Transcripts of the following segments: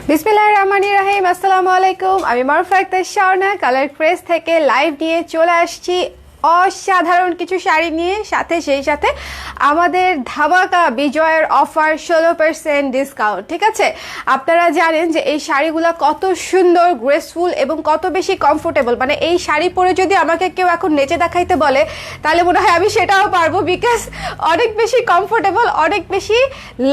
বিসমিল্লাহির রহমানির রহিম। আসসালামু আলাইকুম। আমি মারুফা আক্তার শাওনা কালার ক্রেজ থেকে লাইভ নিয়ে চলে আসছি অসাধারণ কিছু শাড়ি নিয়ে, সেই সাথে আমাদের ধামাকা বিজয়ের অফার 16% ডিসকাউন্ট। ঠিক আছে, আপনারা জানেন যে এই শাড়িগুলো কত সুন্দর, গ্রেসফুল এবং কত বেশি কমফোর্টেবল। মানে এই শাড়ি পরে যদি আমাকে কেউ এখন নেচে দেখাইতে বলে তাহলে মনে হয় আমি সেটাও পারবো, বিকজ অনেক বেশি কমফোর্টেবল, অনেক বেশি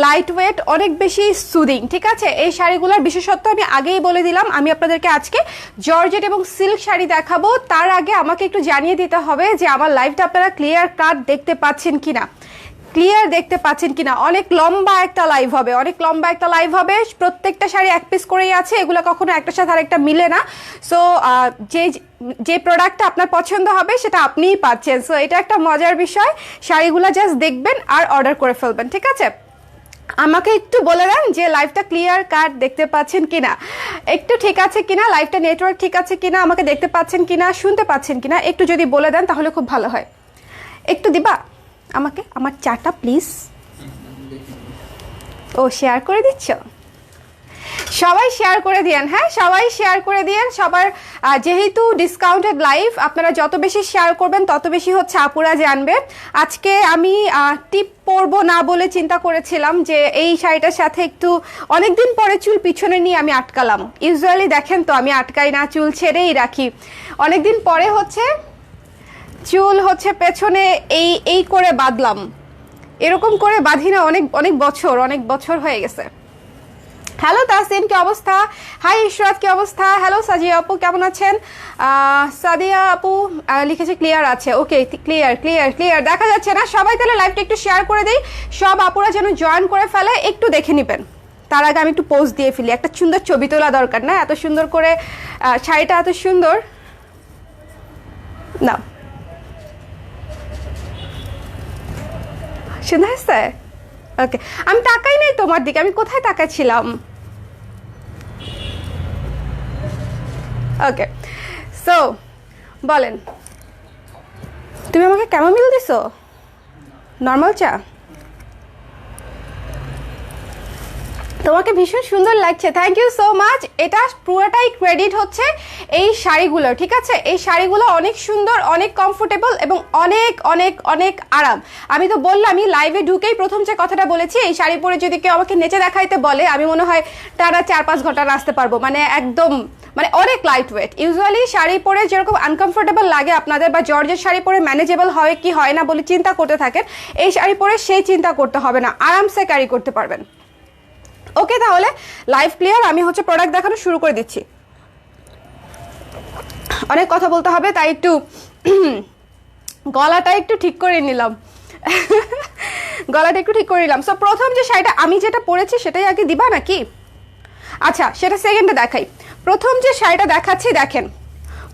লাইট ওয়েট, অনেক বেশি সুদিং। ঠিক আছে, এই শাড়িগুলোর বিশেষত্ব আমি আগেই বলে দিলাম। আমি আপনাদেরকে আজকে জর্জেট এবং সিল্ক শাড়ি দেখাবো। তার আগে আমাকে একটু জানিয়ে দিতে হবে যে আমার লাইভটা আপনারা ক্লিয়ার কাট দেখতে পাচ্ছেন কিনা, অনেক লম্বা একটা লাইভ হবে, প্রত্যেকটা শাড়ি এক পিস করেই আছে, এগুলো কখনো একটার সাথে আরেকটা মিলে না। সো যে প্রোডাক্টটা আপনার পছন্দ হবে সেটা আপনিই পাচ্ছেন। সো এটা একটা মজার বিষয়। শাড়িগুলো জাস্ট দেখবেন আর অর্ডার করে ফেলবেন। ঠিক আছে, আমাকে একটু বলে দেন যে লাইভটা ক্লিয়ার কাট দেখতে পাচ্ছেন কিনা, একটু ঠিক আছে কিনা, লাইভটা নেটওয়ার্ক ঠিক আছে কিনা, আমাকে দেখতে পাচ্ছেন কিনা, শুনতে পাচ্ছেন কিনা, একটু যদি বলে দেন তাহলে খুব ভালো হয়। একটু দিবা আমাকে আমার চাটা প্লিজ। ও শেয়ার করে দিচ্ছ, সবাই শেয়ার করে দিয়েন। হ্যাঁ, সবাই শেয়ার করে দিয়েন। সবার যেহেতু ডিসকাউন্টেড লাইভ, আপনারা যত বেশি শেয়ার করবেন তত বেশি হচ্ছে আপুরা জানবে। আজকে আমি টিপ পরবো না বলে চিন্তা করেছিলাম যে এই শাড়িটার সাথে একটু অনেকদিন পরে চুল পিছনে নিয়ে আমি আটকালাম। ইউজুয়ালি দেখেন তো আমি আটকাই না, চুল ছেড়েই রাখি। অনেকদিন পরে হচ্ছে চুল হচ্ছে পেছনে এই করে বাঁধলাম, এরকম করে বাঁধি না অনেক বছর হয়ে গেছে। হ্যালো তাসিন, কি অবস্থা? হাই ইশরাত, কি অবস্থা? হ্যালো সাজিয়া আপু, কেমন আছেন? সাদিয়া আপু লিখেছে ক্লিয়ার আছে। ওকে, ক্লিয়ার দেখা যাচ্ছে না? সবাই তাহলে লাইভটা একটু শেয়ার করে দেই, সব আপুরা যেন জয়েন করে ফেলে, একটু দেখে নেবেন। তার আগে আমি একটু পোজ দিয়ে ফেলি, একটা সুন্দর ছবি তোলা দরকার না? এত সুন্দর করে শাড়িটা এত সুন্দর না, সুন্দর হয়েছে। ওকে, আমি তাকাই নাই তোমার দিকে, আমি কোথায় তাকাচ্ছিলাম? ওকে, সো বলেন, তুমি আমাকে ক্যামোমিল দিছো? নর্মাল চা? তোমাকে ভীষণ সুন্দর লাগছে, থ্যাংক ইউ সো মাচ। এটা পুরোটাই ক্রেডিট হচ্ছে এই শাড়িগুলোর। ঠিক আছে, এই শাড়িগুলো অনেক সুন্দর, অনেক কমফোর্টেবল এবং অনেক অনেক অনেক আরাম। আমি তো বললামই, লাইভে ঢুকেই প্রথম যে কথাটা বলেছি, এই শাড়ি পরে যদি কেউ আমাকে নেচে দেখাইতে বলে আমি মনে হয় টানা 4-5 ঘন্টা নাচতে পারবো। মানে একদম অনেক লাইট ওয়েট। ইউজুয়ালি শাড়ি পরে যেরকম আনকমফোর্টেবল লাগে আপনাদের, বা জর্জের শাড়ি পরে ম্যানেজেবল হয় কি হয় না বলে চিন্তা করতে থাকেন, এই শাড়ি পরে সেই চিন্তা করতে হবে না, আরামসে ক্যারি করতে পারবেন। ওকে, তাহলে লাইভ ক্লিয়ার। আমি হচ্ছে প্রোডাক্ট দেখানো শুরু করে দিচ্ছি। অনেক কথা বলতে হবে তাই একটু গলাটা একটু ঠিক করে নিলাম। সো প্রথম যে শাড়িটা আমি যেটা পরেছি সেটাই আগে দিবা নাকি? আচ্ছা, সেটা সেকেন্ডে দেখাই। প্রথম যে শাড়িটা দেখাচ্ছি দেখেন,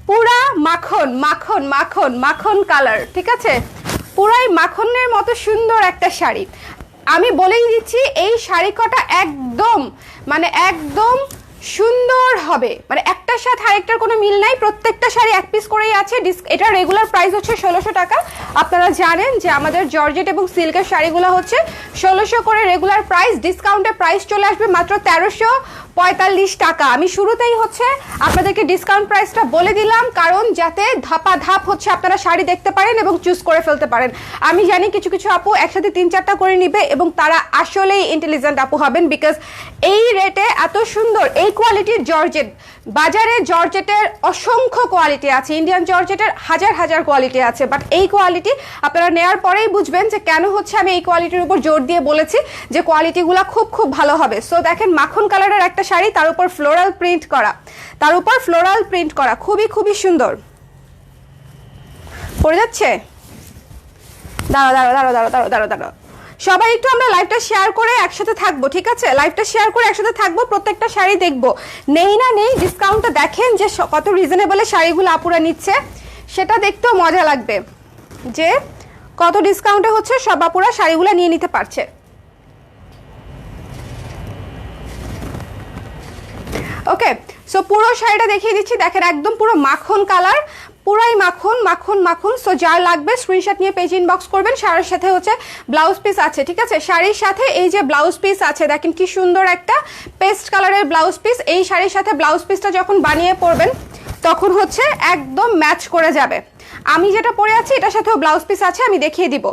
পুরা মাখন মাখন মাখন মাখন কালার। ঠিক আছে, পুরাই মাখনের মতো সুন্দর একটা শাড়ি। আমি বলেই দিচ্ছি এই শাড়ি কটা একদম একদম সুন্দর হবে, একটার সাথে আরেকটার কোনো মিল নাই। প্রত্যেকটা শাড়ি এক পিস করেই আছে। এটা রেগুলার প্রাইস হচ্ছে 1600 টাকা। আপনারা জানেন যে আমাদের জর্জেট এবং সিল্কের শাড়িগুলো হচ্ছে 1600 করে রেগুলার প্রাইস। ডিসকাউন্টে প্রাইস চলে আসবে মাত্র 1345 টাকা। আমি শুরুতেই হচ্ছে আপনাদেরকে ডিসকাউন্ট প্রাইসটা বলে দিলাম, কারণ যাতে ধাপ হচ্ছে আপনারা শাড়ি দেখতে পারেন এবং চুজ করে ফেলতে পারেন। আমি জানি কিছু কিছু আপু একসাথে 3-4টা করে নিবে এবং তারা আসলেই ইন্টেলিজেন্ট আপু হবেন, বিকজ এই রেটে এত সুন্দর এই কোয়ালিটির জর্জেট, বাজারে জর্জেটের অসংখ্য কোয়ালিটি আছে, ইন্ডিয়ান জর্জেটের হাজার কোয়ালিটি আছে, বাট এই কোয়ালিটি আপনারা নেওয়ার পরেই বুঝবেন যে কেন হচ্ছে আমি এই কোয়ালিটির উপর জোর দিয়ে বলেছি যে কোয়ালিটিগুলো খুব ভালো হবে। সো দেখেন, মাখন কালারের একটা শাড়ি, তার উপর ফ্লোরাল প্রিন্ট করা, খুবই সুন্দর। পড়ে যাচ্ছে, দাঁড়াও। সবাই একটু আমরা লাইভটা শেয়ার করে একসাথে থাকবো। ঠিক আছে, লাইভটা শেয়ার করে একসাথে থাকবো, প্রত্যেকটা শাড়ি দেখবো। নেই ডিসকাউন্টটা দেখেন যে কত রিজনেবলে শাড়িগুলো আপুরা নিচ্ছে, সেটা দেখতেও মজা লাগবে যে কত ডিসকাউন্টে হচ্ছে সব আপুরা শাড়িগুলো নিয়ে নিতে পারছে। ওকে, সো পুরো শাড়িটা দেখিয়ে দিচ্ছি। দেখেন, একদম পুরো মাখন কালার, পুরাই মাখন মাখন মাখন। সো যার লাগবে স্ক্রিনশট নিয়ে পেজ ইনবক্স করবেন। শাড়ির সাথে হচ্ছে ব্লাউজ পিস আছে, ঠিক আছে? শাড়ির সাথে এই যে ব্লাউজ পিস আছে, দেখেন কি সুন্দর একটা পেস্ট কালারের ব্লাউজ পিস। এই শাড়ির সাথে ব্লাউজ পিসটা যখন বানিয়ে পরবেন তখন হচ্ছে একদম ম্যাচ করে যাবে। আমি যেটা পরে আছি এটার সাথেও ব্লাউজ পিস আছে, আমি দেখিয়ে দিব।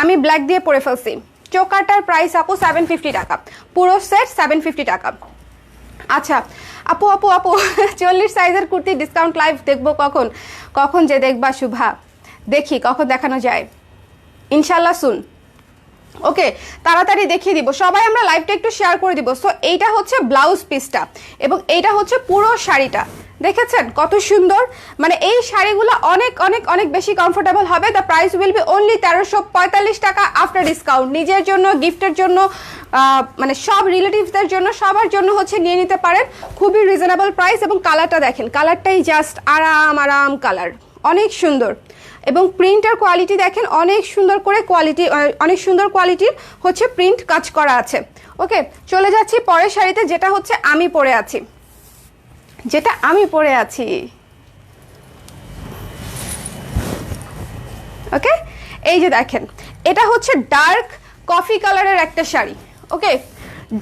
আমি ব্ল্যাক দিয়ে পরে ফেলছি। চোকারটার প্রাইস আপু 750 টাকা, পুরো সেট 750 টাকা। আচ্ছা আপু আপু আপু 40 সাইজের কুর্তি ডিসকাউন্ট লাইভ দেখবো কখন? কখন যে দেখবা শুভা? দেখি কখন দেখানো যায়, ইনশাল্লাহ শুন। ওকে, তাড়াতাড়ি দেখিয়ে দিব। সবাই আমরা লাইভটা একটু শেয়ার করে দিব। সো এইটা হচ্ছে ব্লাউজ পিসটা এবং এইটা হচ্ছে পুরো শাড়িটা। দেখেছেন কত সুন্দর? মানে এই শাড়িগুলো অনেক অনেক অনেক বেশি কমফোর্টেবল হবে। The price will be only 1345 টাকা আফটার ডিসকাউন্ট। নিজের জন্য, গিফটের জন্য, মানে সব রিলেটিভসদের জন্য, সবার জন্য হচ্ছে নিয়ে নিতে পারেন। খুবই রিজনেবল প্রাইস। এবং কালারটা দেখেন, কালারটাই জাস্ট আরাম আরাম কালার, অনেক সুন্দর। এবং প্রিন্টের কোয়ালিটি দেখেন, অনেক সুন্দর করে কোয়ালিটি, অনেক সুন্দর কোয়ালিটির হচ্ছে প্রিন্ট কাজ করা আছে। ওকে, চলে যাচ্ছি পরের শাড়িতে, যেটা হচ্ছে আমি পরে আছি, যেটা আমি পরে আছি। ওকে, এই যে দেখেন, এটা হচ্ছে ডার্ক কফি কালারের একটা শাড়ি। ওকে,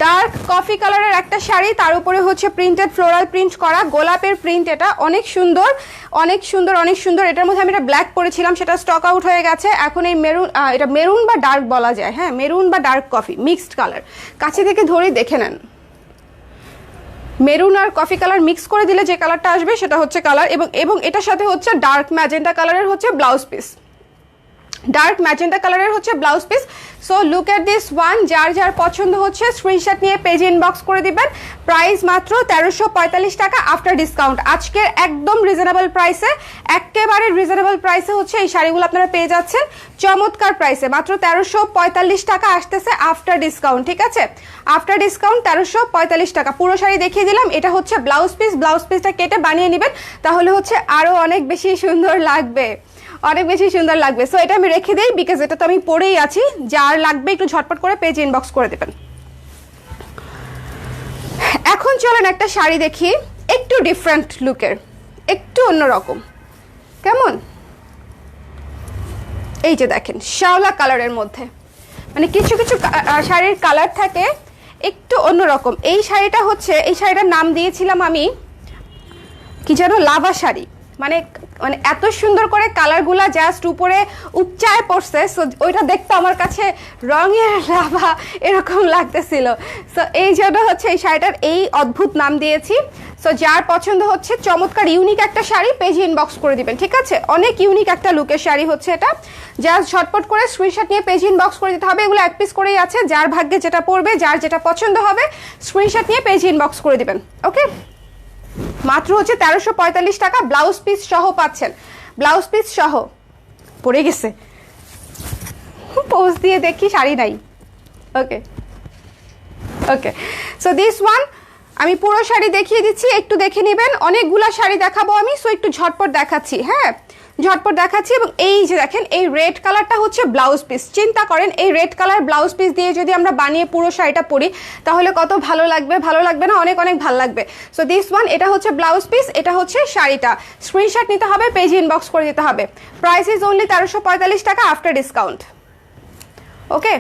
ডার্ক কফি কালারের একটা শাড়ি, তার উপরে হচ্ছে প্রিন্টেড ফ্লোরাল প্রিন্ট করা, গোলাপের প্রিন্ট। এটা অনেক সুন্দর, অনেক সুন্দর, অনেক সুন্দর। এটার মধ্যে আমি এটা ব্ল্যাক পরেছিলাম, সেটা স্টক আউট হয়ে গেছে। এখন এই মেরুন, এটা মেরুন বা ডার্ক বলা যায়, হ্যাঁ মেরুন বা ডার্ক কফি মিক্সড কালার। কাছে থেকে ধরে দেখে নেন, মেরুন আর কফি কালার মিক্স করে দিলে যে কালারটা আসবে সেটা হচ্ছে কালার। এবং এটার সাথে হচ্ছে ডার্ক ম্যাজেন্টা কালারের হচ্ছে ব্লাউজ পিস, ডার্ক ম্যাজেন্টা কালারের হচ্ছে blouse piece. So look at this one. যার যার পছন্দ হচ্ছে স্ক্রিনশট নিয়ে পেজে ইনবক্স করে দিবেন। প্রাইস মাত্র 1345 টাকা আফটার ডিসকাউন্ট। আজকের একদম রিজনেবল প্রাইসে, একেবারে রিজনেবল প্রাইসে হচ্ছে এই শাড়িগুলো আপনারা পেয়ে যাচ্ছেন চমৎকার প্রাইসে। মাত্র 1345 টাকা আসতেছে আফটার ডিসকাউন্ট, ঠিক আছে? আফটার ডিসকাউন্ট 1345 টাকা। পুরো শাড়ি দেখিয়ে দিলাম। এটা হচ্ছে ব্লাউজ পিস। ব্লাউজ পিসটা কেটে বানিয়ে নেবেন, তাহলে হচ্ছে আরও অনেক বেশি সুন্দর লাগবে, অনেক বেশি সুন্দর লাগবে। সো এটা আমি রেখে দিই, বিকজ এটা তো আমি পরেই আছি। যার লাগবে একটু ঝটপট করে পেজ ইনবক্স করে দেবেন। এখন চলেন একটা শাড়ি দেখি, একটু ডিফারেন্ট লুকের, একটু অন্যরকম। কেমন? এই যে দেখেন, শ্যাওলা কালারের মধ্যে, মানে কিছু কিছু শাড়ির কালার থাকে একটু অন্যরকম। এই শাড়িটা হচ্ছে, এই শাড়িটার নাম দিয়েছিলাম আমি কি যেন, লাভা শাড়ি। মানে মানে এত সুন্দর করে কালারগুলা জাস্ট উপরে উপচায় পড়ছে। সো ওইটা দেখতে আমার কাছে রঙের লাভা এরকম লাগতেছিল। সো এই জন্য হচ্ছে এই শাড়িটার এই অদ্ভুত নাম দিয়েছি। সো যার পছন্দ হচ্ছে চমৎকার ইউনিক একটা শাড়ি, পেজে ইনবক্স করে দিবেন, ঠিক আছে? অনেক ইউনিক একটা লুকের শাড়ি হচ্ছে এটা। জাস্ট ঝটপট করে স্ক্রিনশট নিয়ে পেজে ইনবক্স করে দিতে হবে। এগুলো এক পিস করেই আছে, যার ভাগ্যে যেটা পড়বে, যার যেটা পছন্দ হবে স্ক্রিনশট নিয়ে পেজে ইনবক্স করে দিবেন। ওকে, মাত্র হচ্ছে 1345 টাকা, ব্লাউজ পিস সহ পাচ্ছেন, ব্লাউজ পিস সহ। পড়ে গেছে, পোজ দিয়ে দেখি শাড়ি নাই। ওকে ওকে, সো দিস ওয়ান আমি পুরো শাড়ি দেখিয়ে দিচ্ছি, একটু দেখে নেবেন। অনেকগুলা শাড়ি দেখাবো আমি, সো একটু ঝটপট দেখাচ্ছি, হ্যাঁ ঝটপট দেখাচ্ছি। এবং এই যে দেখেন, এই রেড কালারটা হচ্ছে ব্লাউজ পিস। চিন্তা করেন, এই রেড কালার ব্লাউজ পিস দিয়ে যদি আমরা বানিয়ে পুরো শাড়িটা পরি তাহলে কত ভালো লাগবে, ভালো লাগবে না? অনেক অনেক ভালো লাগবে। সো দিস ওয়ান, এটা হচ্ছে ব্লাউজ পিস, এটা হচ্ছে শাড়িটা। স্ক্রিনশট নিতে হবে, পেজে ইনবক্স করে দিতে হবে। প্রাইস ইজ অনলি 1345 টাকা আফটার ডিসকাউন্ট। ওকে,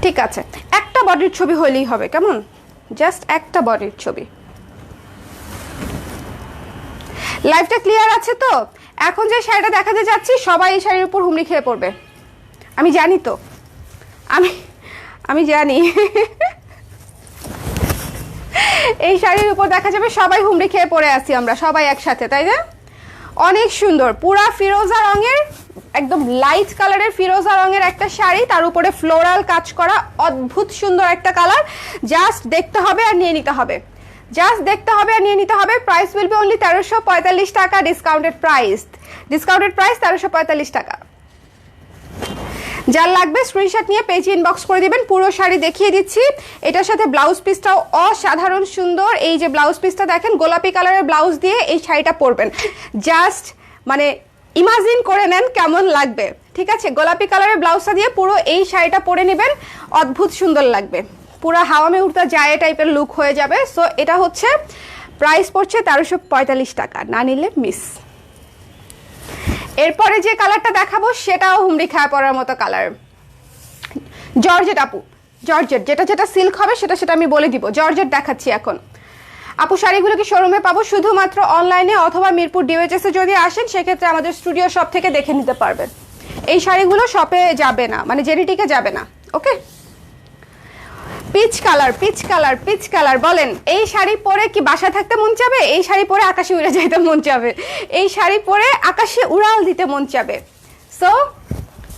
ঠিক আছে, একটা বডির ছবি হলেই হবে, কেমন? জাস্ট একটা বডির ছবি। লাইভটা ক্লিয়ার আছে তো? এখন যে শাড়িটা দেখাতে যাচ্ছি সবাই এই শাড়ির উপর হুমড়ি খেয়ে পড়বে, আমি জানি তো, আমি জানি। এই শাড়ির উপর দেখা যাবে সবাই হুমড়ি খেয়ে পড়ে আছি আমরা সবাই একসাথে, তাই না? অনেক সুন্দর, পুরা ফিরোজা রঙের, একদম লাইট কালারের ফিরোজা রঙের একটা শাড়ি, তার উপরে ফ্লোরাল কাজ করা, অদ্ভুত সুন্দর একটা কালার। জাস্ট দেখতে হবে আর নিয়ে নিতে হবে, জাস্ট দেখতে হবে আর নিয়ে নিতে হবে। প্রাইস উইল বি অনলি 1345 টাকা, ডিসকাউন্টেড প্রাইস, ডিসকাউন্টেড প্রাইস 1345 টাকা। যার লাগবে স্ক্রিনশট নিয়ে পেজে ইনবক্স করে দিবেন। পুরো শাড়ি দেখিয়ে দিচ্ছি। এটার সাথে ব্লাউজ পিসটাও অসাধারণ সুন্দর। এই যে ব্লাউজ পিসটা দেখেন, গোলাপি কালারের ব্লাউজ দিয়ে এই শাড়িটা পরবেন, জাস্ট মানে ইমাজিন করে নেন কেমন লাগবে, ঠিক আছে? গোলাপি কালারের ব্লাউজটা দিয়ে পুরো এই শাড়িটা পরে নেবেন, অদ্ভুত সুন্দর লাগবে, পুরো হাওয়া মে উড়তা যায় টাইপের লুক হয়ে যাবে। সো এটা হচ্ছে প্রাইস পড়ছে 1345 টাকা, না নিলে মিস। এরপরে যে কালারটা দেখাবো সেটাও হুমড়ি খায় পড়ার মতো কালার, জর্জেট আপু, জর্জেট, যেটা যেটা সিল্ক হবে সেটা সেটা আমি বলে দিব। জর্জেট দেখাচ্ছি এখন আপু। শাড়িগুলো কি শোরুমে পাবো? শুধুমাত্র অনলাইনে অথবা মিরপুর ডিওএইচএস এ যদি আসেন সেক্ষেত্রে আমাদের স্টুডিও শপ থেকে দেখে নিতে পারবেন। এই শাড়িগুলো শপে যাবে না, মানে জেরিটিকে যাবে না। Okay, peach colour, peach colour, peach colour. বলেন এই শাড়ি পরে কি বাসায় থাকতে মন চাবে? এই শাড়ি পরে আকাশে উড়ে যাইতে মন চাবে? এই শাড়ি পরে আকাশে উড়াল দিতে মন চাবে? সো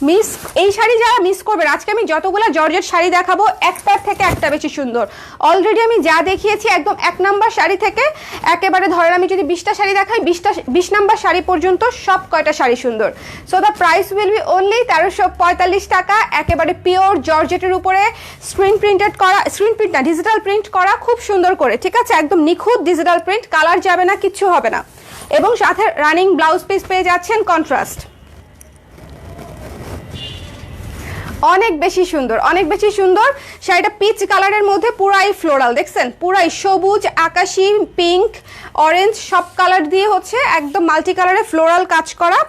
মিস, এই শাড়ি যারা মিস করবেন, আজকে আমি যতগুলো জর্জেট শাড়ি দেখাবো একটার থেকে একটা বেশি সুন্দর। অলরেডি আমি যা দেখিয়েছি একদম 1 নাম্বার শাড়ি থেকে একেবারে ধরেন আমি যদি 20টা শাড়ি দেখাই 20 নাম্বার শাড়ি পর্যন্ত সব কয়টা শাড়ি সুন্দর। So the price will be only 1345 টাকা, একেবারে পিওর জর্জেটের উপরে স্ক্রিন প্রিন্টেড করা, স্ক্রিন প্রিন্ট না ডিজিটাল প্রিন্ট করা, খুব সুন্দর করে, ঠিক আছে, একদম নিখুঁত ডিজিটাল প্রিন্ট, কালার যাবে না, কিচ্ছু হবে না। এবং সাথে রানিং ব্লাউজ পিস পেয়ে যাচ্ছেন কন্ট্রাস্ট। অনেক বেশি সুন্দর, অনেক বেশি সুন্দর শাড়িটা। পিচ কালারের মধ্যে পুরাই ফ্লোরাল, দেখছেন, পুরাই সবুজ, আকাশি, পিঙ্ক, অরেঞ্জ সব কালার দিয়ে হচ্ছে একদম মাল্টি কালারে ফ্লোরাল কাজ করা।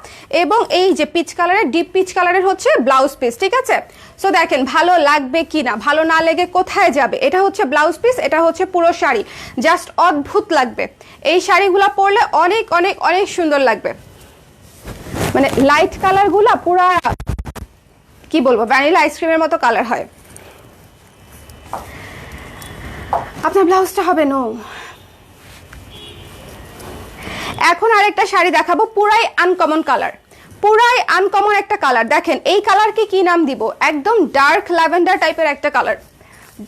এবং এই যে পিচ কালারের, ডিপ পিচ কালারের হচ্ছে ব্লাউজ পিস, ঠিক আছে। সো দেখেন ভালো লাগবে কি না, ভালো না লেগে কোথায় যাবে। এটা হচ্ছে ব্লাউজ পিস, এটা হচ্ছে পুরো শাড়ি, জাস্ট অদ্ভুত লাগবে। এই শাড়িগুলো পরলে অনেক অনেক অনেক সুন্দর লাগবে। মানে লাইট কালারগুলো পুরা কি বলবো, ভ্যানিলা আইসক্রিমের মতো কালার হয়। আপনার ব্লাউজটা হবে নো। এখন আরেকটা শাড়ি দেখাবো, পুরাই আনকমন কালার, পুরাই আনকমন একটা কালার। দেখেন এই কালারকে কি নাম দিব, একদম ডার্ক ল্যাভেন্ডার টাইপের একটা কালার,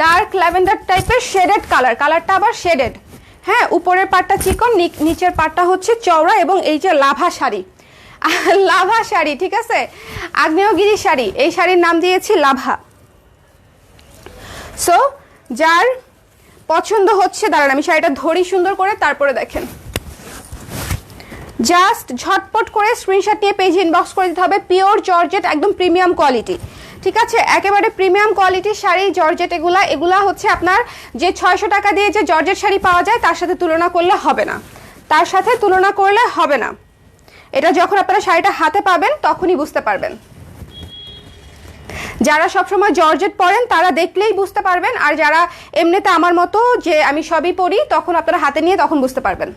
ডার্ক ল্যাভেন্ডার টাইপের শেডেড কালার। কালারটা আবার শেডেড, হ্যাঁ, উপরের পাটটা চিকন, নিচের পাটটা হচ্ছে চওড়া। এবং এই যে লাভা শাড়ি, লাভা শাড়ি, ঠিক আছে, আগ্নেয়গিরি শাড়ি, এই শাড়ির নাম দিয়েছি লাভা। সো যার পছন্দ হচ্ছে, দাঁড়ান আমি শাড়িটা ধরি সুন্দর করে, তারপরে দেখেন, জাস্ট ঝটপট করে স্ক্রিনশট নিয়ে পেজ ইনবক্স করে দিতে হবে। পিওর জর্জেট, একদম প্রিমিয়াম কোয়ালিটি, ঠিক আছে, একেবারে প্রিমিয়াম কোয়ালিটির শাড়ি জর্জেট। এগুলা হচ্ছে আপনার যে 600 টাকা দিয়ে যে জর্জেট শাড়ি পাওয়া যায় তার সাথে তুলনা করলে হবে না, তার সাথে তুলনা করলে হবে না। এটা যখন আপনারা শাড়িটা হাতে পাবেন তখনই বুঝতে পারবেন। যারা সবসময় জর্জেট পরেন তারা দেখলেই বুঝতে পারবেন, আর যারা এমনিতে আমার মতো যে আমি সবই পরি তখন আপনারা হাতে নিয়ে তখন বুঝতে পারবেন।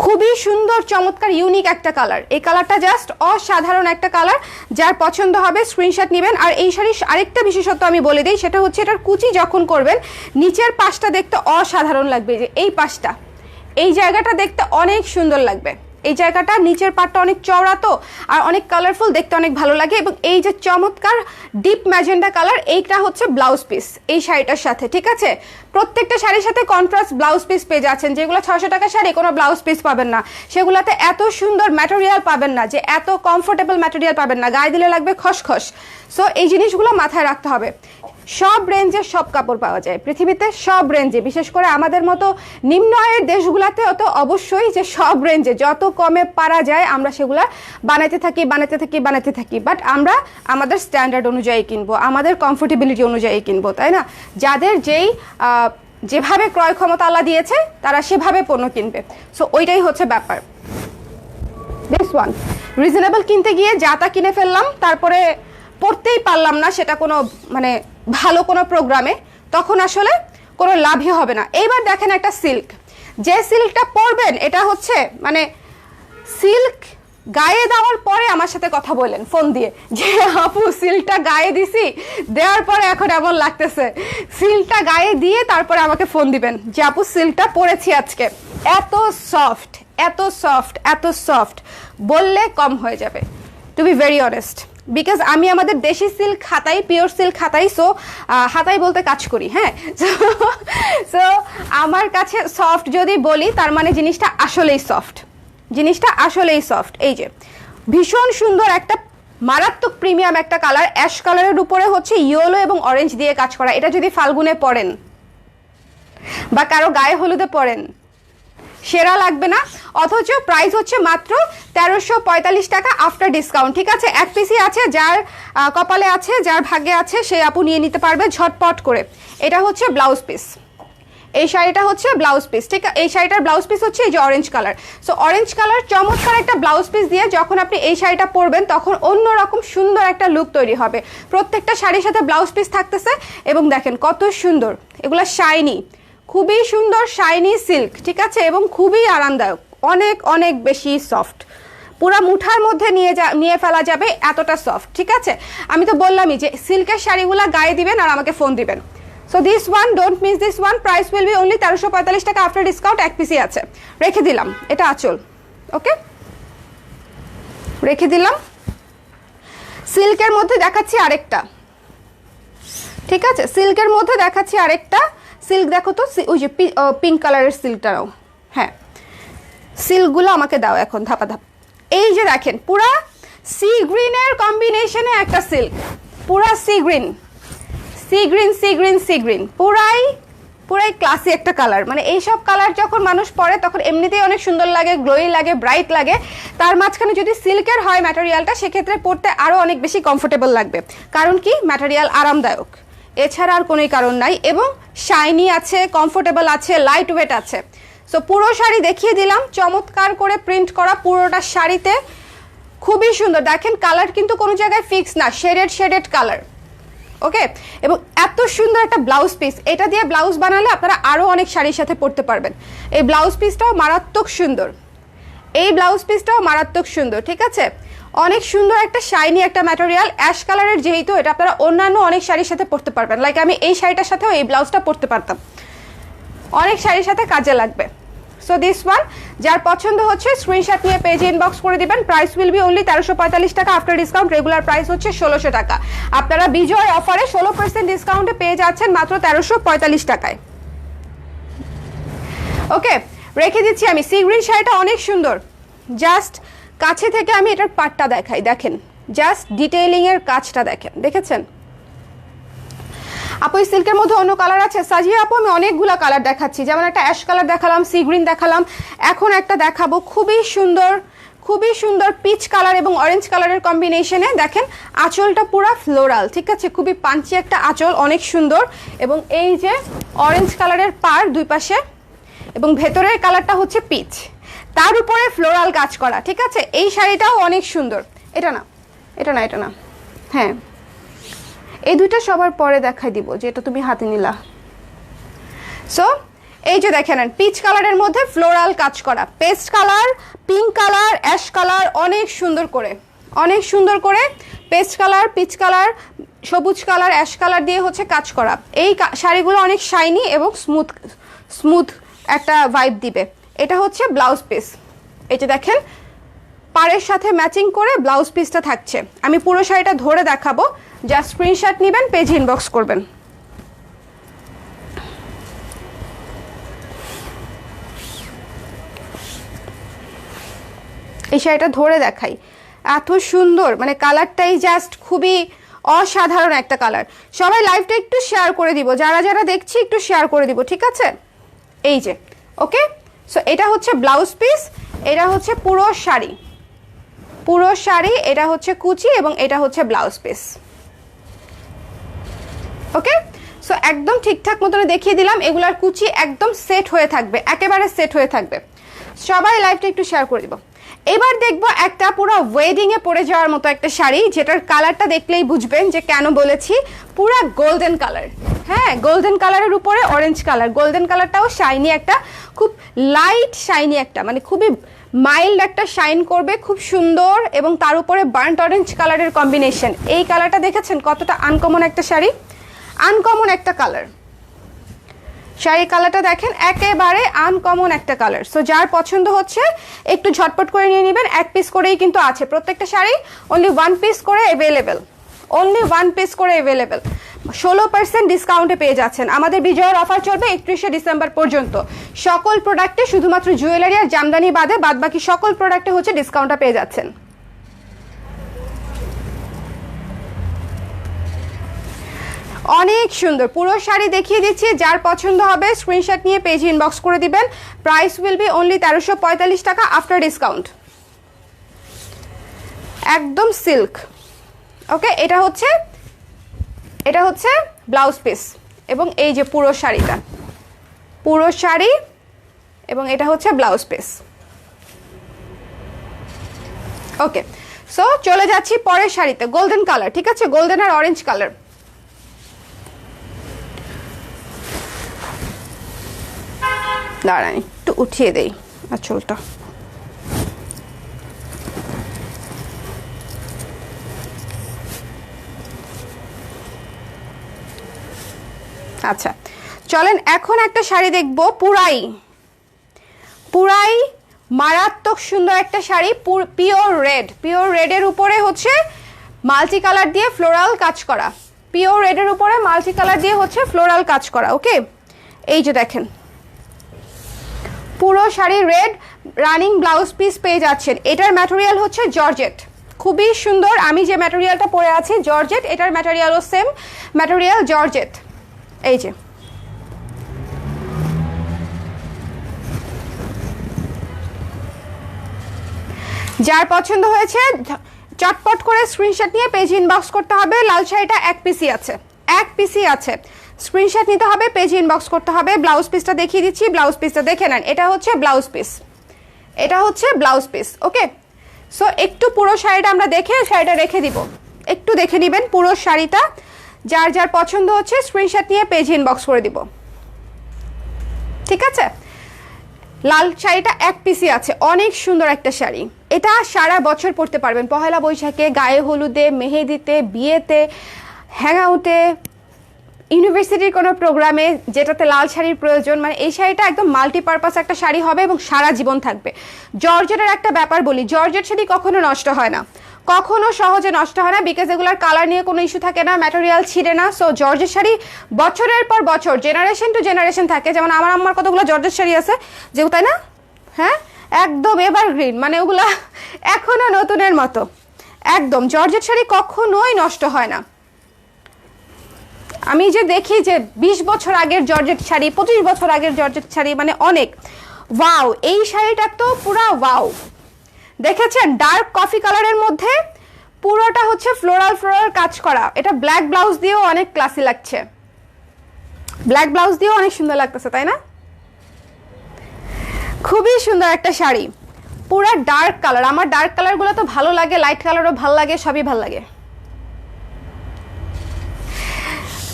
খুবই সুন্দর, চমৎকার, ইউনিক একটা কালার। এই কালারটা জাস্ট অসাধারণ একটা কালার, যার পছন্দ হবে স্ক্রিনশট নেবেন। আর এই শাড়ির আরেকটা বিশেষত্ব আমি বলে দিই, সেটা হচ্ছে এটার কুচি যখন করবেন নিচের পাশটা দেখতে অসাধারণ লাগবে। যে এই পাশটা, এই জায়গাটা দেখতে অনেক সুন্দর লাগবে। এই জায়গাটা নিচের পাটটা অনেক চওড়া তো, আর অনেক কালারফুল, দেখতে অনেক ভালো লাগে। এবং এই যে চমৎকার ডিপ ম্যাজেন্ডা কালার, এইটা হচ্ছে ব্লাউজ পিস এই শাড়িটার সাথে, ঠিক আছে। প্রত্যেকটা শাড়ির সাথে কন্ট্রাস্ট ব্লাউজ পিস পেয়ে যাচ্ছেন। যেগুলো 600 টাকা শাড়ি কোনো ব্লাউজ পিস পাবেন না, সেগুলোতে এত সুন্দর ম্যাটেরিয়াল পাবেন না, যে এত কমফোর্টেবল ম্যাটেরিয়াল পাবেন না, গায়ে দিলে লাগবে খসখস। সো এই জিনিসগুলো মাথায় রাখতে হবে। সব রেঞ্জের সব কাপড় পাওয়া যায় পৃথিবীতে, সব রেঞ্জে, বিশেষ করে আমাদের মতো নিম্ন আয়ের দেশগুলোতে তো অবশ্যই যে সব রেঞ্জে যত কমে পারা যায় আমরা সেগুলা বানাতে থাকি। বাট আমরা আমাদের স্ট্যান্ডার্ড অনুযায়ী কিনবো, আমাদের কমফোর্টেবিলিটি অনুযায়ী কিনবো, তাই না। যাদের যেভাবে ক্রয় ক্ষমতা আল্লাহ দিয়েছে তারা সেভাবে পণ্য কিনবে। সো ওইটাই হচ্ছে ব্যাপার। দিস ওয়ান রিজনেবল কিনতে গিয়ে যা তা কিনে ফেললাম, তারপরে পড়তেই পারলাম না সেটা কোনো মানে ভালো কোনো প্রোগ্রামে, তখন আসলে কোনো লাভই হবে না। এইবার দেখেন একটা সিল্ক, যে সিল্কটা পরবেন এটা হচ্ছে মানে সিল্ক গায়ে দেওয়ার পরে আমার সাথে কথা বলেন ফোন দিয়ে, যে আপু সিল্কটা গায়ে দিছি, দেওয়ার পরে এখন এমন লাগতেছে। সিল্কটা গায়ে দিয়ে তারপরে আমাকে ফোন দিবেন যে আপু সিল্কটা পরেছি আজকে, এত সফট, এত সফট, এত সফট, বললে কম হয়ে যাবে, to be very honest. Because আমি আমাদের দেশি সিল্ক হাতাই, পিওর সিল্ক হাতাই, সো হাতাই বলতে কাজ করি, হ্যাঁ। সো আমার কাছে সফট যদি বলি তার মানে জিনিসটা আসলেই সফট, জিনিসটা আসলেই সফট। এই যে ভীষণ সুন্দর একটা মারাত্মক প্রিমিয়াম একটা কালার, অ্যাশ কালারের উপরে হচ্ছে ইয়েলো এবং অরেঞ্জ দিয়ে কাজ করা। এটা যদি ফাল্গুনে পরেন বা কারো গায়ে হলুদে পরেন সেরা লাগবে না। অথচ প্রাইস হচ্ছে মাত্র 1345 টাকা আফটার ডিসকাউন্ট, ঠিক আছে। এক পিসই আছে, যার কপালে আছে, যার ভাগ্যে আছে সেই আপু নিয়ে নিতে পারবে ঝটপট করে। এটা হচ্ছে ব্লাউজ পিস, এই শাড়িটা হচ্ছে ব্লাউজ পিস, ঠিক আছে? এই শাড়িটার ব্লাউজ পিস হচ্ছে এই যে orange colour. So orange colour চমৎকার একটা ব্লাউজ পিস দিয়ে যখন আপনি এই শাড়িটা পরবেন তখন অন্যরকম সুন্দর একটা লুক তৈরি হবে। প্রত্যেকটা শাড়ির সাথে ব্লাউজ পিস থাকতেছে এবং দেখেন কত সুন্দর, এগুলো শাইনি, খুবই সুন্দর শাইনি সিল্ক, ঠিক আছে? এবং খুবই আরামদায়ক, অনেক অনেক বেশি সফট, পুরা মুঠার মধ্যে নিয়ে ফেলা যাবে, এতটা সফট, ঠিক আছে? আমি তো বললামই যে সিল্কের শাড়িগুলো গায়ে দিবেন আর আমাকে ফোন দিবেন। So this one, don't miss this one, price will be only 1345 টাকা আফটার ডিসকাউন্ট। এক পিসই আছে, রেখে দিলাম। এটা আঁচল, ওকে, রেখে দিলাম। সিল্কের মধ্যে দেখাচ্ছি আরেকটা, ঠিক আছে? সিল্কের মধ্যে দেখাচ্ছি আরেকটা সিল্ক, দেখো তো ওই যে পিঙ্ক কালারের সিল্কটাও, হ্যাঁ সিল্কগুলো আমাকে দাও এখন ধাপা ধাপ। এই যে দেখেন পুরা সি গ্রিনের কম্বিনেশনে একটা সিল্ক, পুরা sea green sea green sea green sea green, পুরাই ক্লাসি একটা কালার। মানে এইসব কালার যখন মানুষ পরে তখন এমনিতেই অনেক সুন্দর লাগে, গ্লোই লাগে, ব্রাইট লাগে। তার মাঝখানে যদি সিল্কের হয় ম্যাটেরিয়ালটা, সেক্ষেত্রে পরতে আরও অনেক বেশি কমফোর্টেবল লাগবে। কারণ কি, ম্যাটেরিয়াল আরামদায়ক, এছাড়া আর কোনোই কারণ নাই। এবং শাইনি আছে, কমফোর্টেবল আছে, লাইট ওয়েট আছে। সো পুরো শাড়ি দেখিয়ে দিলাম, চমৎকার করে প্রিন্ট করা পুরোটা শাড়িতে, খুবই সুন্দর। দেখেন কালার কিন্তু কোনো জায়গায় ফিক্স না, শেডেড কালার, ওকে? এবং এত সুন্দর একটা ব্লাউজ পিস, এটা দিয়ে ব্লাউজ বানালে আপনারা আরও অনেক শাড়ির সাথে পরতে পারবেন। এই ব্লাউজ পিসটাও মারাত্মক সুন্দর, এই ব্লাউজ পিসটাও মারাত্মক সুন্দর, ঠিক আছে? অনেক সুন্দর একটা শাইনি একটা ম্যাটেরিয়াল, অ্যাশ কালারের, যেহেতু এটা আপনারা অন্যান্য অনেক শাড়ির সাথে পরতে পারবেন। লাইক আমি এই শাড়িটার সাথেও এই ব্লাউজটা পরতে পারতাম, অনেক শাড়ির সাথে কাজে লাগবে। সো দিস ওয়ান, যার পছন্দ হচ্ছে স্ক্রিনশট নিয়ে পেজে ইনবক্স করে দিবেন। প্রাইস উইল বি অনলি 1345 টাকা আফটার ডিসকাউন্ট। রেগুলার প্রাইস হচ্ছে 1600 টাকা। আপনারা বিজয় অফারে 16% ডিসকাউন্টে পেয়ে যাচ্ছেন মাত্র 1345 টাকায়, ওকে? রেখে দিচ্ছি আমি। সি গ্রিন শাড়িটা অনেক সুন্দর, জাস্ট কাছে থেকে আমি এটার পাটটা দেখাই, দেখেন জাস্ট ডিটেইলিং এর কাজটা দেখেন, দেখেছেন? আপু এই সিল্কের মধ্যে অন্য কালার আছে? সাজিয়া আপু আমি অনেকগুলো কালার দেখাচ্ছি, যেমন একটা অ্যাশ কালার দেখালাম, সি গ্রিন দেখালাম, এখন একটা দেখাবো খুবই সুন্দর পিচ কালার এবং অরেঞ্জ কালারের কম্বিনেশনে। দেখেন আঁচলটা পুরো ফ্লোরাল, ঠিক আছে? খুবই পাঞ্চি একটা আঁচল, অনেক সুন্দর। এবং এই যে অরেঞ্জ কালারের পার দুই পাশে, এবং ভেতরের কালারটা হচ্ছে পিচ, তার উপরে ফ্লোরাল কাজ করা, ঠিক আছে? এই শাড়িটাও অনেক সুন্দর। এটা না, হ্যাঁ এই দুইটা সবার পরে দেখাই দিব, যেটা তুমি হাতে নিলা। সো এই যে দেখেন পিচ কালারের মধ্যে ফ্লোরাল কাজ করা, paste colour, pink colour, ash colour, অনেক সুন্দর করে পেস্ট কালার, পিচ কালার, সবুজ কালার, অ্যাশ কালার দিয়ে হচ্ছে কাজ করা। এই শাড়িগুলো অনেক শাইনি এবং স্মুথ একটা ভাইব দিবে। এটা হচ্ছে ব্লাউজ পিস, এই যে দেখেন পাড়ের সাথে ম্যাচিং করে ব্লাউজ পিসটা থাকছে। আমি পুরো শাড়িটা ধরে দেখাবো, জাস্ট স্ক্রিনশট নেবেন, পেজ ইনবক্স করবেন। এই শাড়িটা ধরে দেখাই, এত সুন্দর, মানে কালারটাই জাস্ট খুবই অসাধারণ একটা কালার। সবাই লাইভটা একটু শেয়ার করে দিব, যারা দেখছি একটু শেয়ার করে দিব, ঠিক আছে? এই যে, ওকে? সো এটা হচ্ছে ব্লাউজ পিস, এটা হচ্ছে পুরো শাড়ি, এটা হচ্ছে কুচি এবং এটা হচ্ছে ব্লাউজ পিস, ওকে? সো একদম ঠিকঠাক মতন দেখিয়ে দিলাম। এগুলার কুচি একদম সেট হয়ে থাকবে, একেবারে সেট হয়ে থাকবে। সবাই লাইভটা একটু শেয়ার করে দিব। এবার দেখবো একটা পুরো ওয়েডিং এ পরে যাওয়ার মতো একটা শাড়ি, যেটার কালারটা দেখলেই বুঝবেন যে কেন বলেছি, পুরা গোল্ডেন কালার। হ্যাঁ, গোল্ডেন কালারের উপরে অরেঞ্জ কালার, গোল্ডেন কালারটাও শাইনি একটা, খুব লাইট শাইনি একটা, মানে খুবই মাইল্ড একটা শাইন করবে, খুব সুন্দর। এবং তার উপরে বার্ন্ট অরেঞ্জ কালারের কম্বিনেশন। এই কালারটা দেখেছেন কতটা আনকমন একটা শাড়ি, আনকমন একটা কালার। শাড়ির কালারটা দেখেন একেবারে আনকমন একটা কালার। সো যার পছন্দ হচ্ছে একটু ঝটপট করে নিয়ে নেবেন। এক পিস করেই কিন্তু আছে প্রত্যেকটা শাড়ি, অনলি 1 পিস করে অ্যাভেলেবেল, 16% ডিসকাউন্টে পেয়ে যাচ্ছেন। আমাদের বিজয়ের অফার চলবে 31শে ডিসেম্বর পর্যন্ত। সকল প্রোডাক্টে, শুধুমাত্র জুয়েলারি আর জামদানি বাদে বাদবাকি সকল প্রোডাক্টে হচ্ছে ডিসকাউন্টটা পেয়ে যাচ্ছেন। অনেক সুন্দর পুরো শাড়ি দেখিয়ে দিচ্ছি, যার পছন্দ হবে স্ক্রিনশট নিয়ে পেজ ইনবক্স করে দিবেন। প্রাইস উইল বি অনলি 1345 টাকা আফটার ডিসকাউন্ট। একদম সিল্ক, ওকে? এটা হচ্ছে ব্লাউজ পিস এবং এই যে পুরো শাড়িটা, পুরো শাড়ি এবং এটা হচ্ছে ব্লাউজ পিস। ওকে, সো চলে যাচ্ছি পরের শাড়িতে, গোল্ডেন কালার, ঠিক আছে, গোল্ডেন আর অরেঞ্জ কালার। দাঁড়াই একটু উঠিয়ে দেই আঁচলটা। আচ্ছা চলেন এখন একটা শাড়ি দেখবো, পুরাই মারাত্মক সুন্দর একটা শাড়ি, পিওর রেড, পিওর রেডের উপরে হচ্ছে মাল্টি কালার দিয়ে ফ্লোরাল কাজ করা, পিওর রেডের উপরে মাল্টি কালার দিয়ে হচ্ছে ফ্লোরাল কাজ করা। ওকে, এই যে দেখেন পুরো sari red, running blouse piece পেয়ে যাচ্ছেন। এটার ম্যাটেরিয়াল হচ্ছে জর্জেট, খুবই সুন্দর। আমি যে ম্যাটেরিয়ালটা পরে আছি জর্জেট, এটার ম্যাটেরিয়ালও সেম ম্যাটেরিয়াল জর্জেট। এই যে যার পছন্দ হয়েছে চটপট করে স্ক্রিনশট নিয়ে পেজ ইনবক্স করতে হবে। লাল শাড়িটা এক পিসি আছে, স্ক্রিনশট নিতে হবে, পেজ ইনবক্স করতে হবে। ব্লাউজ পিসটা দেখিয়ে দিচ্ছি, ব্লাউজ পিসটা দেখে নেন। এটা হচ্ছে ব্লাউজ পিস, ওকে। সো একটু পুরো শাড়িটা আমরা দেখে শাড়িটা রেখে দিব, একটু দেখে নেবেন পুরো শাড়িটা। যার যার পছন্দ হচ্ছে স্ক্রিনশট নিয়ে পেজ ইনবক্স করে দিব, ঠিক আছে। লাল শাড়িটা এক পিসি আছে, অনেক সুন্দর একটা শাড়ি। এটা সারা বছর পরতে পারবেন, পহেলা বৈশাখে, গায়ে হলুদে, মেহেদিতে, বিয়েতে, হ্যাংআউটে, ইউনিভার্সিটির কোনো প্রোগ্রামে যেটাতে লাল শাড়ির প্রয়োজন, মানে এই শাড়িটা একদম মাল্টিপারপাস একটা শাড়ি হবে এবং সারা জীবন থাকবে। জর্জেটের একটা ব্যাপার বলি, জর্জেট শাড়ি কখনো নষ্ট হয় না, কখনো সহজে নষ্ট হয় না, বিকজ এগুলার কালার নিয়ে কোনো ইস্যু থাকে না, ম্যাটেরিয়াল ছিঁড়ে না। সো জর্জেট শাড়ি বছরের পর বছর, জেনারেশন টু জেনারেশন থাকে। যেমন আমার আম্মার কতগুলো জর্জেট শাড়ি আছে যেও, তাই না? হ্যাঁ, একদম এভারগ্রিন, মানে ওগুলা এখনো নতুনের মতো, একদম। জর্জেট শাড়ি কখনোই নষ্ট হয় না। আমি যে দেখি যে 20 বছর আগের জর্জেট শাড়ি, 25 বছর আগের জর্জেট শাড়ি, মানে অনেক ওয়াও। এই শাড়িটা তো পুরা ওয়াও, দেখেছেন? ডার্ক কফি কালারের মধ্যে পুরোটা হচ্ছে ফ্লোরাল কাজ করা। এটা ব্ল্যাক ব্লাউজ দিয়েও অনেক ক্লাসি লাগছে, ব্ল্যাক ব্লাউজ দিয়েও অনেক সুন্দর লাগতেছে, তাই না? খুবই সুন্দর একটা শাড়ি, পুরা ডার্ক কালার। আমার ডার্ক কালারগুলো তো ভালো লাগে, লাইট কালারও ভালো লাগে, সবই ভালো লাগে।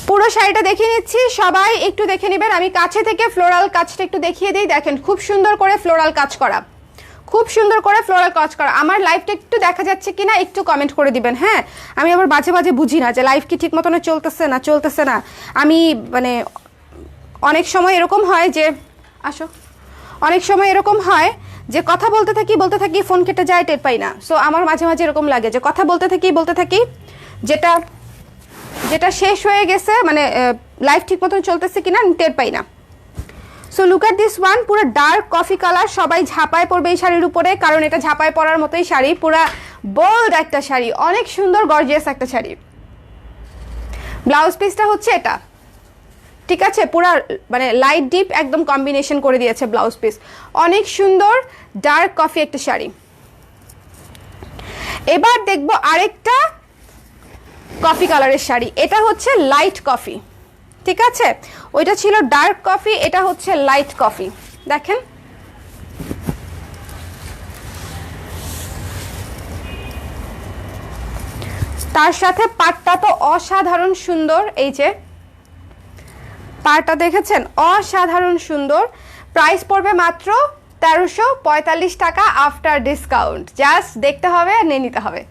পুরো শাড়িটা দেখিয়ে নিচ্ছি, সবাই একটু দেখে নেবেন। আমি কাছে থেকে ফ্লোরাল কাজটা একটু দেখিয়ে দিই। দেখেন খুব সুন্দর করে ফ্লোরাল কাজ করা, খুব সুন্দর করে ফ্লোরাল কাজ করা। আমার লাইভটা একটু দেখা যাচ্ছে কিনা একটু কমেন্ট করে দিবেন, হ্যাঁ। আমি আবার মাঝে মাঝে বুঝি না যে লাইভ কি ঠিক মতন চলতেছে না। আমি মানে অনেক সময় এরকম হয় যে অনেক সময় এরকম হয় যে কথা বলতে থাকি ফোন কেটে যায়, টের পাই না। সো আমার মাঝে মাঝে এরকম লাগে যে কথা বলতে থাকি যেটা শেষ হয়ে গেছে, মানে লাইভ ঠিক মতন চলতেছে কিনা টের পাই না। So look at this one, পুরো ডার্ক কফি কালার। সবাই ঝাঁপায় পড়বে এই শাড়ির উপরে, কারণ এটা ঝাঁপায় পড়ার মতোই শাড়ি, পুরা বোল্ড একটা শাড়ি, অনেক সুন্দর গর্জিয়াস একটা শাড়ি। ব্লাউজ পিসটা হচ্ছে এটা, ঠিক আছে, পুরা মানে লাইট ডিপ একদম কম্বিনেশন করে দিয়েছে ব্লাউজ পিস। অনেক সুন্দর ডার্ক কফি একটা শাড়ি। এবার দেখবো আরেকটা কফি কালারের শাড়ি। এটা হচ্ছে লাইট কফি, ঠিক আছে, ওইটা ছিল ডার্ক কফি, এটা হচ্ছে লাইট কফি। দেখেন তার সাথে পাটটা তো অসাধারণ সুন্দর, এই যে পাটটা দেখেছেন, অসাধারণ সুন্দর। প্রাইস পড়বে মাত্র 1345 টাকা আফটার ডিসকাউন্ট। জাস্ট দেখতে হবে আর নিয়ে নিতে হবে,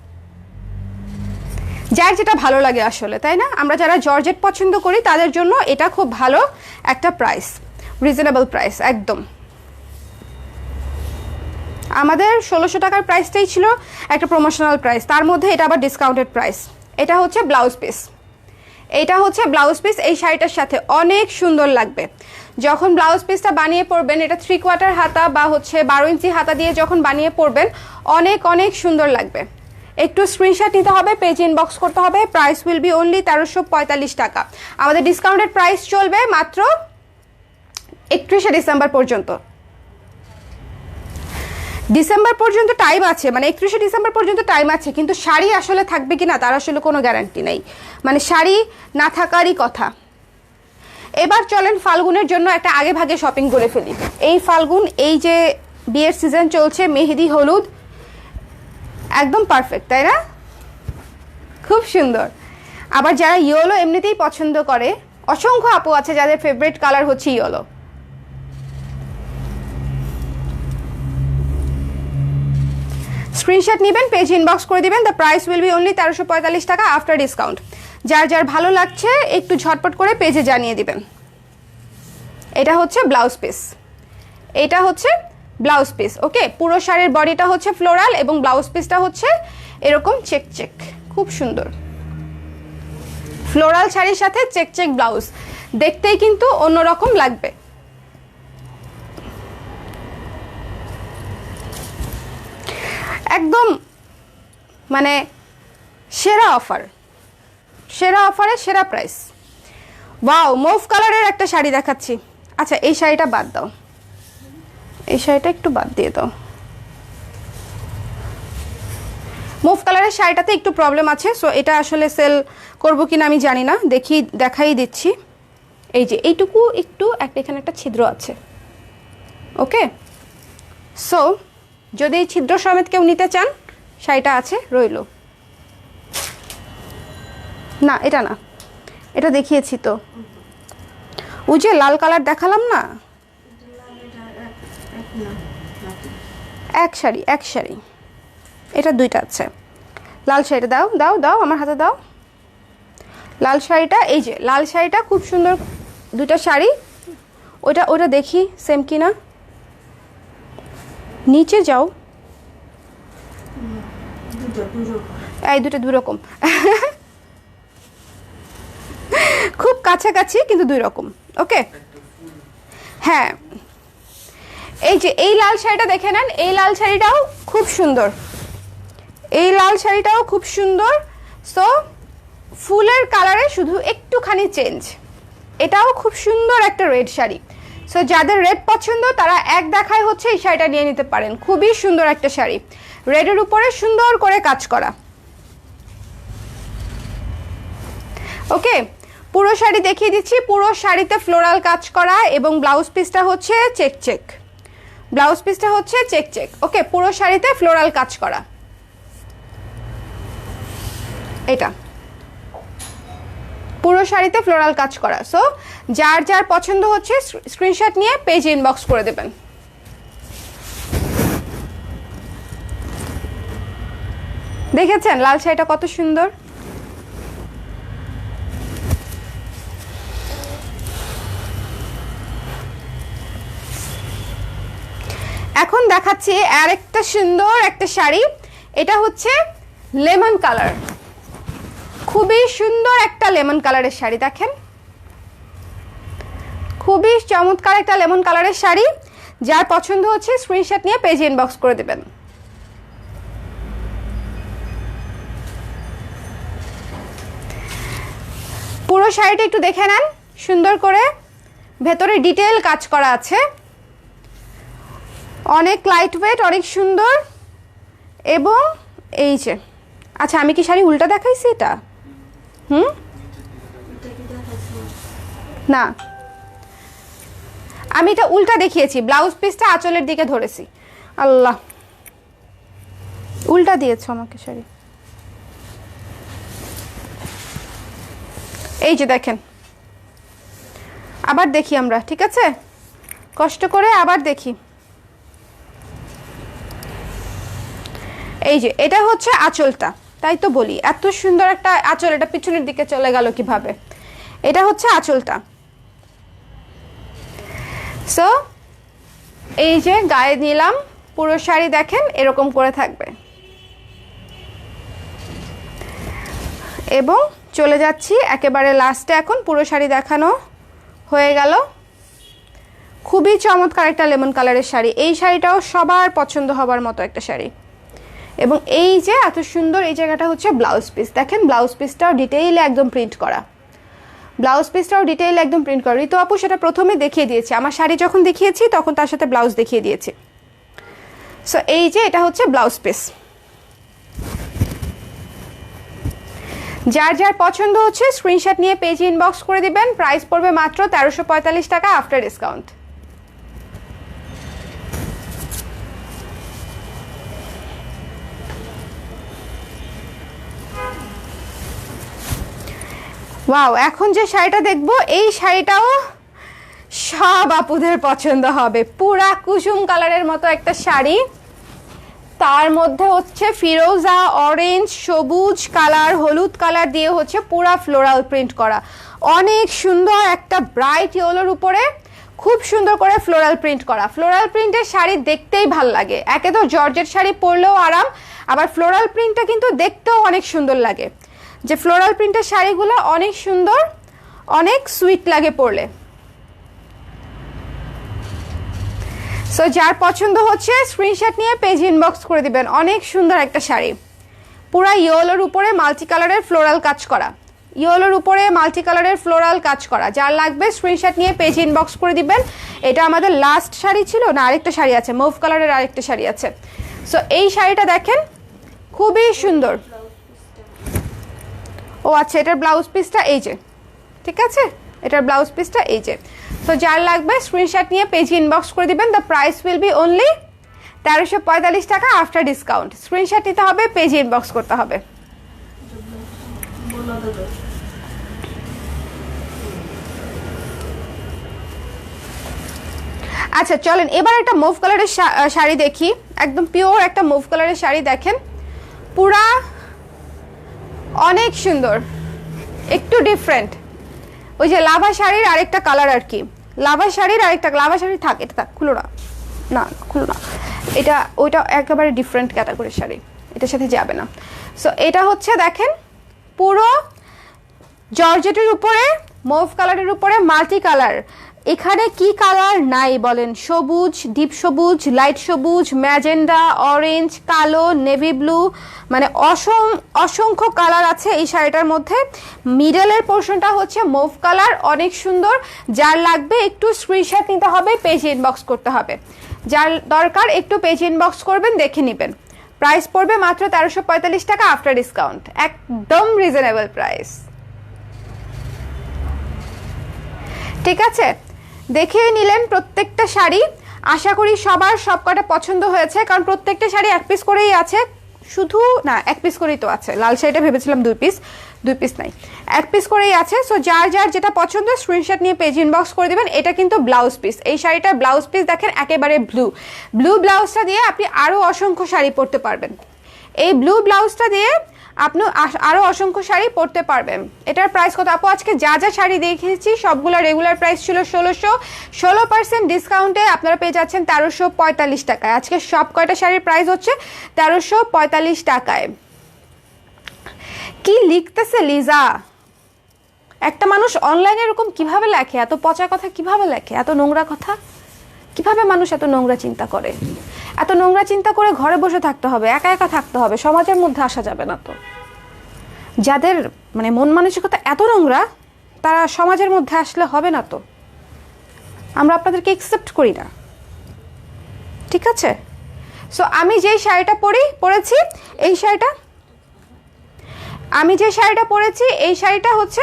যার যেটা ভালো লাগে আসলে, তাই না? আমরা যারা জর্জেট পছন্দ করি তাদের জন্য এটা খুব ভালো একটা প্রাইস, রিজনেবল প্রাইস একদম। আমাদের 1600 টাকার প্রাইসটাই ছিল একটা প্রমোশনাল প্রাইস, তার মধ্যে এটা আবার ডিসকাউন্টেড প্রাইস। এটা হচ্ছে ব্লাউজ পিস, এই শাড়িটার সাথে অনেক সুন্দর লাগবে যখন ব্লাউজ পিসটা বানিয়ে পরবেন। এটা 3/4 হাতা বা হচ্ছে 12 ইঞ্চি হাতা দিয়ে যখন বানিয়ে পরবেন অনেক সুন্দর লাগবে। একটু স্ক্রিনশট নিতে হবে, পেজ ইনবক্স করতে হবে। প্রাইস উইল বি অনলি 1345 টাকা। আমাদের ডিসকাউন্টেড প্রাইস চলবে মাত্র 31শে ডিসেম্বর পর্যন্ত। ডিসেম্বর পর্যন্ত টাইম আছে, মানে 31শে ডিসেম্বর পর্যন্ত টাইম আছে, কিন্তু শাড়ি আসলে থাকবে কিনা তার আসলে কোনো গ্যারান্টি নেই, মানে শাড়ি না থাকারই কথা। এবার চলেন ফাল্গুনের জন্য একটা আগে ভাগে শপিং করে ফেলি। এই ফাল্গুন, এই যে বিয়ের সিজন চলছে, মেহেদি হলুদ, একদম পারফেক্ট, তাই না? খুব সুন্দর। আবার যারা ইয়েলো এমনিতেই পছন্দ করে, অসংখ্য আপু আছে যাদের ফেভারিট কালার হচ্ছে ইয়েলো। স্ক্রিনশট নেবেন, পেজ ইনবক্স করে দিবেন। The price will be only 1345 টাকা আফটার ডিসকাউন্ট। যার যার ভালো লাগছে একটু ঝটপট করে পেজে জানিয়ে দিবেন। এটা হচ্ছে ব্লাউজ পিস, এটা হচ্ছে ব্লাউজ পিস। ওকে, পুরো শাড়ির বডিটা হচ্ছে ফ্লোরাল এবং ব্লাউজ পিসটা হচ্ছে এরকম চেক চেক, খুব সুন্দর। ফ্লোরাল শাড়ির সাথে চেক চেক ব্লাউজ, দেখতেই কিন্তু অন্যরকম লাগবে। একদম মানে সেরা অফার, সেরা অফারে সেরা প্রাইস। ওয়াও, মুভ কালারের একটা শাড়ি দেখাচ্ছি। আচ্ছা, এই শাড়িটা বাদ দাও, এই শাড়িটা একটু বাদ দিয়ে দাও। মুভ কালারের শাড়িটাতে একটু প্রবলেম আছে, সো এটা আসলে সেল করবো কিনা আমি জানি না, দেখাই দিচ্ছি। এই যে এইটুকু একটু এখানে একটা ছিদ্র আছে। ওকে, সো যদি এই ছিদ্র সমেত কেউ নিতে চান, শাড়িটা আছে, রইল। না, এটা না, এটা দেখিয়েছি তো, ওই যে লাল কালার দেখালাম না, এক শাড়ি, এটা দুইটা আছে। লাল শাড়িটা দাও দাও দাও, আমার হাতে দাও। লাল শাড়িটা, এই যে লাল শাড়িটা খুব সুন্দর, দুইটা শাড়ি। ওটা দেখি সেম কিনা, নিচে যাও। এই দুটো দুই রকম, খুব কাছাকাছি কিন্তু দুই রকম। ওকে, হ্যাঁ, এই যে এই লাল শাড়িটা দেখে নেন, এই লাল শাড়িটাও খুব সুন্দর, এই লাল শাড়িটাও খুব সুন্দর। সো ফুলের কালারে শুধু একটুখানি চেঞ্জ। এটাও খুব সুন্দর একটা রেড শাড়ি। সো যাদের রেড পছন্দ তারা এক দেখায় হচ্ছে এই শাড়িটা নিয়ে নিতে পারেন। খুবই সুন্দর একটা শাড়ি, রেডের উপরে সুন্দর করে কাজ করা। ওকে, পুরো শাড়ি দেখিয়ে দিচ্ছি। পুরো শাড়িতে ফ্লোরাল কাজ করা এবং ব্লাউজ পিসটা হচ্ছে চেক চেক, ব্লাউজ পিসটা হচ্ছে চেক চেক। ওকে, পুরো শাড়িতে ফ্লোরাল কাজ করা। এটা পুরো শাড়িতে ফ্লোরাল কাজ করা। সো যার যার পছন্দ হচ্ছে স্ক্রিনশট নিয়ে পেজ ইনবক্স করে দেবেন। দেখেছেন লাল শাড়িটা কত সুন্দর? এখন দেখাচ্ছি আরেকটা সুন্দর একটা শাড়ি। এটা হচ্ছে লেমন কালার, খুবই সুন্দর একটা লেমন কালারের শাড়ি। দেখেন, খুবই চমৎকার একটা লেমন কালারের শাড়ি। যার পছন্দ হচ্ছে স্ক্রিনশট নিয়ে পেজ ইনবক্স করে দেবেন। পুরো শাড়িটা একটু দেখে নেন, সুন্দর করে ভেতরে ডিটেল কাজ করা আছে, অনেক লাইট ওয়েট, অনেক সুন্দর। এবং এই যে, আচ্ছা আমি কি শাড়ি উল্টা দেখাইছি? এটা না, আমি এটা উল্টা দেখিয়েছি, ব্লাউজ পিসটা আঁচলের দিকে ধরেছি। আল্লাহ, উল্টা দিয়েছো আমাকে শাড়ি। এই যে দেখেন, আবার দেখি আমরা, ঠিক আছে, কষ্ট করে আবার দেখি। এই যে এটা হচ্ছে আঁচলটা, তাই তো বলি এত সুন্দর একটা আঁচল, এটা পিছনের দিকে চলে গেল কিভাবে? এটা হচ্ছে আঁচলটা। সো এই যে গায়ে নিলাম, পুরো শাড়ি দেখেন এরকম করে থাকবে। এবং চলে যাচ্ছি একেবারে লাস্টে। এখন পুরো শাড়ি দেখানো হয়ে গেল। খুবই চমৎকার একটা লেমন কালারের শাড়ি। এই শাড়িটাও সবার পছন্দ হবার মতো একটা শাড়ি। এবং এই যে এত সুন্দর, এই জায়গাটা হচ্ছে ব্লাউজ পিস। দেখেন ব্লাউজ পিসটাও ডিটেইলে একদম প্রিন্ট করা, ব্লাউজ পিসটাও ডিটেইলে একদম প্রিন্ট করা। ঋতু আপু সেটা প্রথমে দেখিয়ে দিয়েছি, আমার শাড়ি যখন দেখিয়েছি তখন তার সাথে ব্লাউজ দেখিয়ে দিয়েছি। সো এই যে এটা হচ্ছে ব্লাউজ পিস। যার যার পছন্দ হচ্ছে স্ক্রিনশট নিয়ে পেজে ইনবক্স করে দিবেন। প্রাইস পড়বে মাত্র 1345 টাকা আফটার ডিসকাউন্ট। ওয়াও, এখন যে শাড়িটা দেখবো এই শাড়িটাও সব আপুদের পছন্দ হবে। পুরা কুসুম কালারের মতো একটা শাড়ি, তার মধ্যে হচ্ছে ফিরোজা, অরেঞ্জ, সবুজ কালার, হলুদ কালার দিয়ে হচ্ছে পুরা ফ্লোরাল প্রিন্ট করা। অনেক সুন্দর একটা ব্রাইট ইয়েলোর উপরে খুব সুন্দর করে ফ্লোরাল প্রিন্ট করা। ফ্লোরাল প্রিন্টের শাড়ি দেখতেই ভাল লাগে। একে তো জর্জেট শাড়ি পরলেও আরাম, আবার ফ্লোরাল প্রিন্টটা কিন্তু দেখতেও অনেক সুন্দর লাগে। যে ফ্লোরাল প্রিন্টের শাড়িগুলো অনেক সুন্দর, অনেক সুইট লাগে পরলে। সো যার পছন্দ হচ্ছে স্ক্রিনশট নিয়ে পেজ ইনবক্স করে দিবেন। অনেক সুন্দর একটা শাড়ি, পুরা ইয়েলোর উপরে মাল্টি কালারের ফ্লোরাল কাজ করা, ইয়েলোর উপরে মাল্টি কালারের ফ্লোরাল কাজ করা। যার লাগবে স্ক্রিনশট নিয়ে পেজ ইনবক্স করে দিবেন। এটা আমাদের লাস্ট শাড়ি ছিল না, আরেকটা শাড়ি আছে, মুভ কালারের আরেকটা শাড়ি আছে। সো এই শাড়িটা দেখেন, খুবই সুন্দর। ও আচ্ছা, এটার ব্লাউজ পিসটা এই যে, ঠিক আছে, এটার ব্লাউজ পিসটা এই যে। সো যার লাগবে স্ক্রিনশট নিয়ে পেজে ইনবক্স করে দিবেন। The price will be only 1345 টাকা আফটার ডিসকাউন্ট। স্ক্রিনশট নিতে হবে, পেজে ইনবক্স করতে হবে। আচ্ছা চলেন এবার একটা মুভ কালারের শাড়ি দেখি, একদম পিওর একটা মুভ কালারের শাড়ি। দেখেন পুরা অনেক সুন্দর, একটু ডিফারেন্ট। ওই যে লাভা শাড়ির আরেকটা কালার আর কি, লাভা শাড়ির আরেকটা, লাভা শাড়ি থাক, এটা থাক, খুলো না, না খুলো না, এটা ওইটা একেবারে ডিফারেন্ট ক্যাটাগরির শাড়ি, এটার সাথে যাবে না। সো এটা হচ্ছে দেখেন পুরো জর্জেটের উপরে মুভ কালারের উপরে মাল্টি কালার। এখানে কি কালার নাই বলেন? সবুজ, ডিপ সবুজ, লাইট সবুজ, ম্যাজেন্ডা, অরেঞ্জ, কালো, নেভি ব্লু, মানে অসংখ্য কালার আছে এই শাড়িটার মধ্যে। মিডলের পোর্শনটা হচ্ছে মুভ কালার, অনেক সুন্দর। যার লাগবে একটু স্ক্রিনশট নিতে হবে, পেজ ইনবক্স করতে হবে। যার দরকার একটু পেজ ইনবক্স করবেন, দেখে নেবেন। প্রাইস পড়বে মাত্র 1345 টাকা আফটার ডিসকাউন্ট, একদম রিজনেবল প্রাইস। ঠিক আছে, দেখে নিলেন প্রত্যেকটা শাড়ি। আশা করি সবার সবকটা পছন্দ হয়েছে, কারণ প্রত্যেকটা শাড়ি এক পিস করেই আছে। শুধু না, এক পিস করেই তো আছে। লাল শাড়িটা ভেবেছিলাম দুই পিস নাই, এক পিস করেই আছে। সো যার যার যেটা পছন্দ স্ক্রিনশট নিয়ে পেজ ইনবক্স করে দিবেন। এটা কিন্তু ব্লাউজ পিস, এই শাড়িটার ব্লাউজ পিস দেখেন একেবারে ব্লু ব্লাউজটা দিয়ে আপনি আরও অসংখ্য শাড়ি পরতে পারবেন। এই ব্লু ব্লাউজটা দিয়ে আপনি আরও অসংখ্য শাড়ি পরতে পারবেন। এটার প্রাইস কত আপু? আজকে যা যা শাড়ি দেখিয়েছি সবগুলো রেগুলার প্রাইস ছিল 1600, 16% ডিসকাউন্টে আপনারা পেয়ে যাচ্ছেন 1345 টাকায়। আজকে সব কয়টা শাড়ির প্রাইস হচ্ছে 1345 টাকায়। কি লিখতেছে লিজা? একটা মানুষ অনলাইনে এরকম কিভাবে লেখে? এত পচা কথা কিভাবে লেখে? এত নোংরা কথা কিভাবে মানুষ এত নোংরা চিন্তা করে? এত নোংরা চিন্তা করে ঘরে বসে থাকতে হবে, একা একা থাকতে হবে, সমাজের মধ্যে আসা যাবে না তো। যাদের মানে মন মানসিকতা এত নোংরা, তারা সমাজের মধ্যে আসলে হবে না তো। আমরা আপনাদেরকে একসেপ্ট করি না, ঠিক আছে? সো আমি যেই শাড়িটা পরেছি এই শাড়িটা হচ্ছে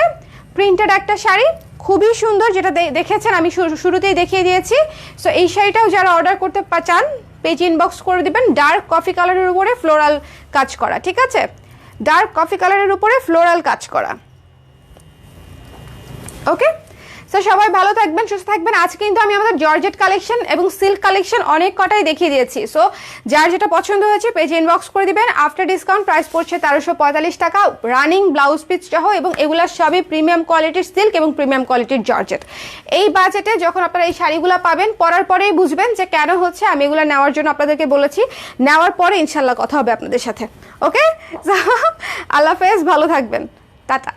প্রিন্টেড একটা শাড়ি, খুবই সুন্দর, যেটা দেখেছেন আমি শুরুতেই দেখিয়ে দিয়েছি। সো এই শাড়িটাও যারা অর্ডার করতে চান পেজ ইনবক্স করে দিবেন। ডার্ক কফি কালারের উপরে ফ্লোরাল কাজ করা, ঠিক আছে? ডার্ক কফি কালারের উপরে ফ্লোরাল কাজ করা। ওকে, সো সবাই ভালো থাকবেন, সুস্থ থাকবেন। আজকে কিন্তু আমি আমাদের জর্জেট কালেকশন এবং সিল্ক কালেকশন অনেক কটাই দেখিয়ে দিয়েছি। সো যার যেটা পছন্দ হয়েছে পেজে ইনবক্স করে দিবেন। আফটার ডিসকাউন্ট প্রাইস পড়ছে 1345 টাকা, রানিং ব্লাউজ পিস সহ, এবং এগুলো সবই প্রিমিয়াম কোয়ালিটির সিল্ক এবং প্রিমিয়াম কোয়ালিটির জর্জেট। এই বাজেটে যখন আপনারা এই শাড়িগুলো পাবেন, পরার পরেই বুঝবেন যে কেন হচ্ছে আমি এগুলো নেওয়ার জন্য আপনাদেরকে বলেছি। নেওয়ার পরে ইনশাল্লাহ কথা হবে আপনাদের সাথে। ওকে, আল্লাহ হাফেজ, ভালো থাকবেন, টাটা।